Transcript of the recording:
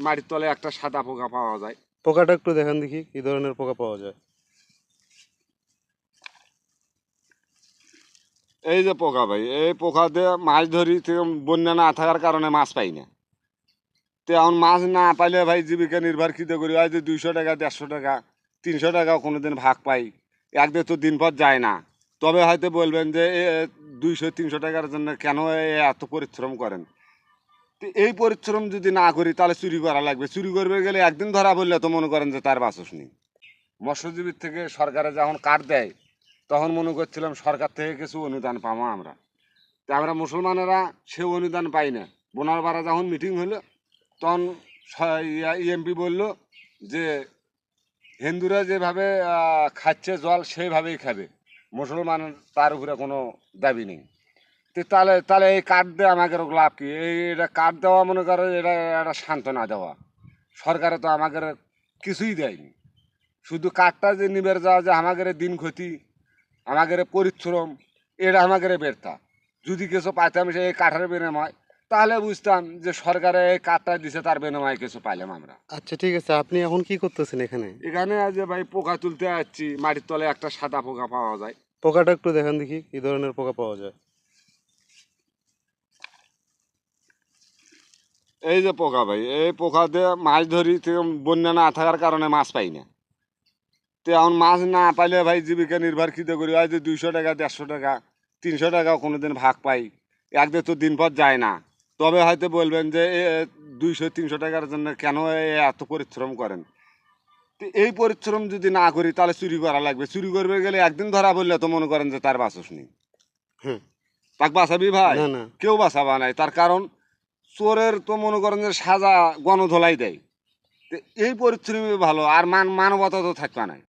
মাটির তলে একটা সাদা পোকা পাওয়া যায়। পোকাটা একটু দেখান দেখি কি ধরনের পোকা পাওয়া যায়। এই যে পোকা ভাই, এই পোকা দিয়ে মাছ ধরি, বন্যা না থাকার কারণে মাছ পাই না। তো এখন মাছ না পাইলে ভাই জীবিকা নির্ভরকৃত করি, হয় যে 200 টাকা, 150 টাকা, 300 টাকাও কোনোদিন ভাগ পাই। একদিন তো দিন পর যায় না। তবে হয়তো বলবেন যে 200-300 টাকার জন্য কেন এত পরিশ্রম করেন। তো এই পরিশ্রম যদি না করি তাহলে চুরি করা লাগবে। চুরি করবে গেলে একদিন ধরা বললে তো মনে করেন যে তার বাসস নেই। মৎস্যজীবীর থেকে সরকারে যখন কার্ড দেয় তখন মনে করছিলাম সরকার থেকে কিছু অনুদান পাবো আমরা। তা আমরা মুসলমানেরা সে অনুদান পাই না। বোনারপাড়া যখন মিটিং হলো তখন ইএমপি বলল যে হিন্দুরা যেভাবে খাচ্ছে জল সেইভাবেই খাবে, মুসলমান তার উপরে কোনো দাবি নেই। তো তাহলে তাহলে এই কার্ড দিয়ে আমাকে লাভ কি? এটা কার্ড দেওয়া মনে করো এটা একটা সান্ত্বনা দেওয়া। সরকারে তো আমাদের কিছুই দেয়নি, শুধু কার্ডটা যে নিবের যাওয়া, যে আমাদের দিন ক্ষতি, আমাদের পরিশ্রম, এটা আমাদের ব্যর্থা। যদি কিছু পাইতাম সে এই কাঠের বিনিময়, তাহলে বুঝতাম যে সরকারে এই কাঠটা দিছে, তার বিনিময়ে কিছু পাইলাম আমরা। আচ্ছা ঠিক আছে, আপনি এখন কি করতেছেন এখানে? এখানে আজ ভাই পোকা তুলতে আসছি, মাটির তলে একটা সাদা পোকা পাওয়া যায়। পোকাটা একটু দেখান দেখি কি ধরনের পোকা পাওয়া যায়। এই যে পোকা ভাই, এই পোকা দিয়ে মাছ ধরি, বন্যা না থাকার কারণে মাছ পাই না। তো এখন মাছ না পাইলে ভাই জীবিকা নির্ভরকৃত করি, হয় যে 200 টাকা, 150 টাকা, 300 টাকাও কোনোদিন ভাগ পাই। একদিন তো দিন পর যায় না। তবে হয়তো বলবেন যে 200-300 টাকার জন্য কেন এত পরিশ্রম করেন। তো এই পরিশ্রম যদি না করি তাহলে চুরি করা লাগবে। চুরি করবে গেলে একদিন ধরা বললে তো মনে করেন যে তার বাসস নেই। হ্যাঁ। তাকে বাঁচাবি ভাই? না না। কেউ বাঁচাবা নাই। তার কারণ চোরের তো মনে করেন যে সাজা গণধোলাই দেয়। তো এই পরিশ্রমই ভালো, আর মানবতা তো থাকবে না।